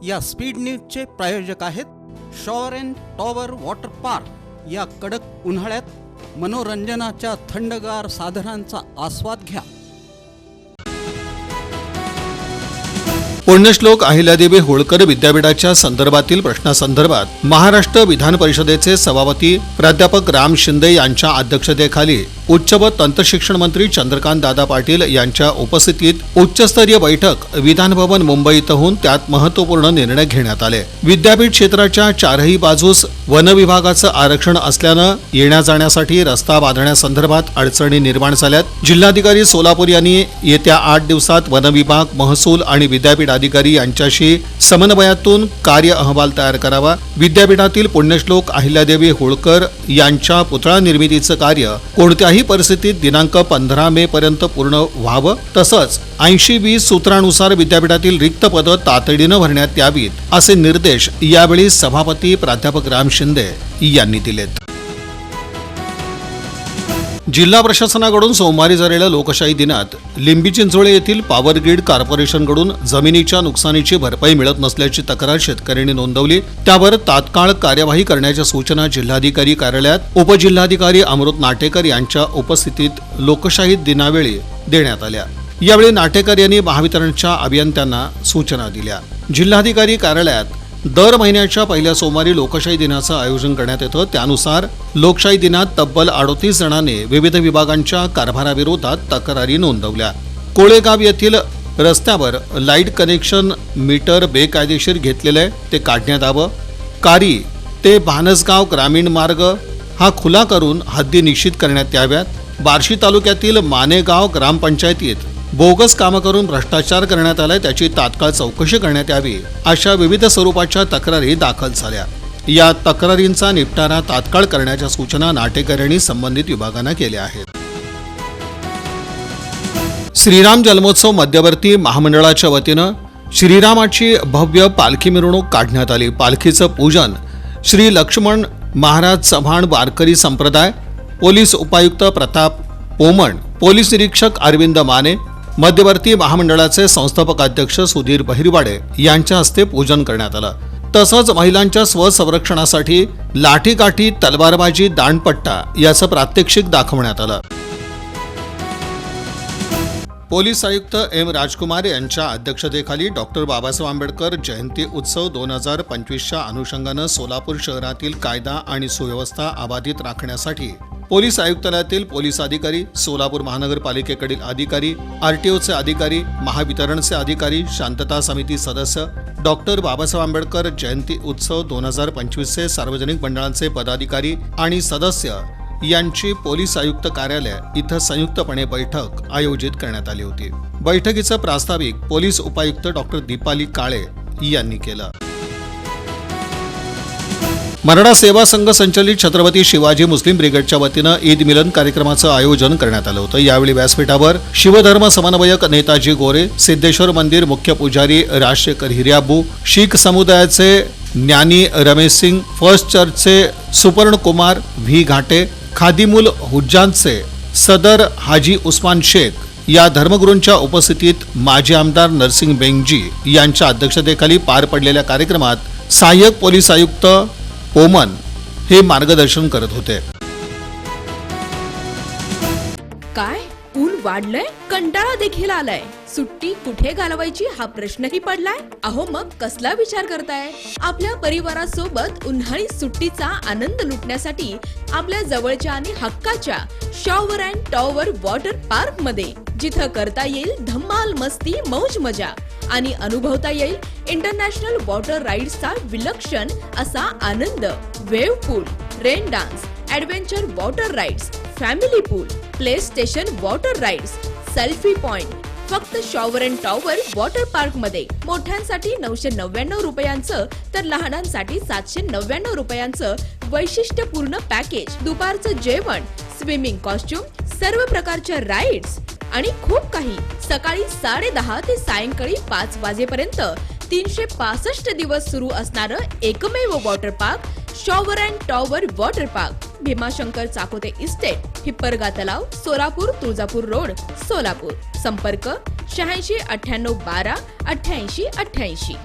या स्पीड न्यूजचे प्रायोजक आहेत shower and tower water park. या कडक उन्हाळ्यात मनोरंजनाच्या थंडगार साधनांचा आस्वाद घ्या। पुण्यश्लोक अहिल्यादेवी होळकर विद्यापीठाच्या संदर्भातील प्रश्नासंदर्भात महाराष्ट्र विधान परिषदेचे सभापती प्राध्यापक राम शिंदे यांच्या अध्यक्षतेखाली उच्च व तंत्रशिक्षण मंत्री चंद्रकांत दादा पाटील यांच्या उपस्थितीत उच्चस्तरीय बैठक विधान भवन मुंबई इथं होऊन त्यात महत्त्वपूर्ण निर्णय घेण्यात आले। विद्यापीठ क्षेत्राच्या चारही बाजूस वन विभागाचं आरक्षण असल्यानं येण्या जाण्यासाठी रस्ता बांधण्यासंदर्भात अडचणी निर्माण झाल्यात। जिल्हाधिकारी सोलापूर यांनी येत्या 8 दिवसात वन विभाग, महसूल आणि विद्यापीठ अधिकारी यांच्याशी समन्वयातून कार्य अहवाल तयार करावा। विद्यापीठातील पुण्यश्लोक अहिल्यादेवी होळकर यांच्या पुतळा निर्मितीचं कार्य कोणत्याही परिस्थितीत दिनांक 15 मे पर्यंत पूर्ण व्हावं, तसंच 80-20 सूत्रानुसार विद्यापीठातील रिक्त पदं तातडीनं भरण्यात यावीत असे निर्देश यावेळी सभापती प्राध्यापक राम शिंदे यांनी दिलेत। जिल्हा प्रशासनाकडून सोमवारी झालेल्या लोकशाही दिनात लिंबी चिंचोळे येथील पॉवर ग्रीड कॉर्पोरेशनकडून जमिनीच्या नुकसानीची भरपाई मिळत नसल्याची तक्रार शेतकऱ्यांनी नोंदवली। त्यावर तात्काळ कार्यवाही करण्याच्या सूचना जिल्हाधिकारी कार्यालयात उपजिल्हाधिकारी अमृत नाटेकर यांच्या उपस्थितीत लोकशाही दिनावेळी देण्यात आल्या। यावेळी नाटेकर यांनी महावितरणच्या अभियंत्यांना सूचना दिल्या। जिल्हाधिकारी कार्यालयात दर महिन्याच्या पहिल्या सोमवारी लोकशाही दिनाचं आयोजन करण्यात येतं। त्यानुसार लोकशाही दिनात तब्बल 38 जणांनी विविध विभागांच्या कारभाराविरोधात तक्रारी नोंदवल्या। कोळेगाव येथील रस्त्यावर लाईट कनेक्शन मीटर बेकायदेशीर घेतलेले ते काढण्यात यावं। कारी ते भानसगाव ग्रामीण मार्ग हा खुला करून हद्दी निश्चित करण्यात याव्यात। बार्शी तालुक्यातील मानेगाव ग्रामपंचायतीत बोगस कामं करून भ्रष्टाचार करण्यात आलाय, त्याची तात्काळ चौकशी करण्यात यावी अशा विविध स्वरूपाच्या तक्रारी दाखल झाल्या। या तक्रारींचा निपटारा तात्काळ करण्याच्या सूचना नाटेकर यांनी संबंधित विभागांना केल्या आहेत। श्रीराम जन्मोत्सव मध्यवर्ती महामंडळाच्या वतीनं श्रीरामाची भव्य पालखी मिरवणूक काढण्यात आली। पालखीचं पूजन श्री लक्ष्मण महाराज चव्हाण वारकरी संप्रदाय, पोलीस उपायुक्त प्रताप पोमण, पोलीस निरीक्षक अरविंद माने, मध्यवर्ती महामंडळाचे संस्थापक अध्यक्ष सुधीर बहिरवाडे यांच्या हस्ते पूजन करण्यात आलं। तसंच महिलांच्या स्वसंरक्षणासाठी लाठीकाठी, तलवारबाजी, दांडपट्टा याचं प्रात्यक्षिक दाखवण्यात आलं। पोलीस आयुक्त एम राजकुमार यांच्या अध्यक्षतेखाली डॉक्टर बाबासाहेब आंबेडकर जयंती उत्सव 2025च्या अनुषंगानं सोलापूर शहरातील कायदा आणि सुव्यवस्था अबाधित राखण्यासाठी पोलीस आयुक्तालयातील पोलीस अधिकारी, सोलापूर महानगरपालिकेकडील अधिकारी, आरटीओचे अधिकारी, महावितरणचे अधिकारी, शांतता समिती सदस्य, डॉक्टर बाबासाहेब आंबेडकर जयंती उत्सव 2025चे सार्वजनिक मंडळांचे पदाधिकारी आणि सदस्य यांची पोलीस आयुक्त कार्यालय इथं संयुक्तपणे बैठक आयोजित करण्यात आली होती। बैठकीचं प्रास्ताविक पोलीस उपायुक्त डॉक्टर दीपाली काळे यांनी केलं। मराठा सेवा संघ संचलित छत्रपती शिवाजी मुस्लिम ब्रिगेडच्या वतीनं ईद मिलन कार्यक्रमाचं आयोजन करण्यात आलं होतं। यावेळी व्यासपीठावर शिवधर्म समन्वयक नेताजी गोरे, सिद्धेश्वर मंदिर मुख्य पुजारी राजशेखर हिर्याबू, शीख समुदायाचे ज्ञानी रमेश सिंग, फर्स्ट चर्चचे सुपर्णकुमार व्ही घाटे, खादिमुल हुज्जांचे सदर हाजी उस्मान शेख या धर्मगुरूंच्या उपस्थितीत माजी आमदार नरसिंग बेंगजी यांच्या अध्यक्षतेखाली पार पडलेल्या कार्यक्रमात सहाय्यक पोलीस आयुक्त पोमन हे मार्गदर्शन करत होते। काय ऊन वाढलंय, कंटाळा देखील आलाय, सुट्टी कुठे घालवायची हा प्रश्नही पडलाय। अहो मग कसला विचार करताय? आपल्या परिवारासोबत उन्हाळी सुट्टीचा आनंद लुटण्यासाठी आपल्या जवळच्या आणि हक्काच्या shower and tower water park मध्ये, जिथं करता येईल धम्माल मस्ती, मौज मजा आणि अनुभवता येईल इंटरनॅशनल वॉटर राईड्सचा विलक्षण असा आनंद। Wave pool, rain dance, adventure water rides, family pool, play station water rides, selfie point फक्त shower and tower water park मध्ये। मोठ्यांसाठी 999 रुपयांचं तर लहानांसाठी 799 रुपयांचं वैशिष्ट्यपूर्ण पॅकेज। दुपारचं जेवण, स्विमिंग कॉस्ट्युम, सर्व प्रकारच्या राईड्स आणि खूप काही। सकाळी 10:30 ते सायंकाळी 5 वाजेपर्यंत 365 दिवस सुरू असणारं एकमेव water park shower and tower water park, Bhimashankar Chakote estate, Hipparga तलाव, सोलापूर, तुळजापूर रोड, सोलापूर। संपर्क 86 98 12 88 88।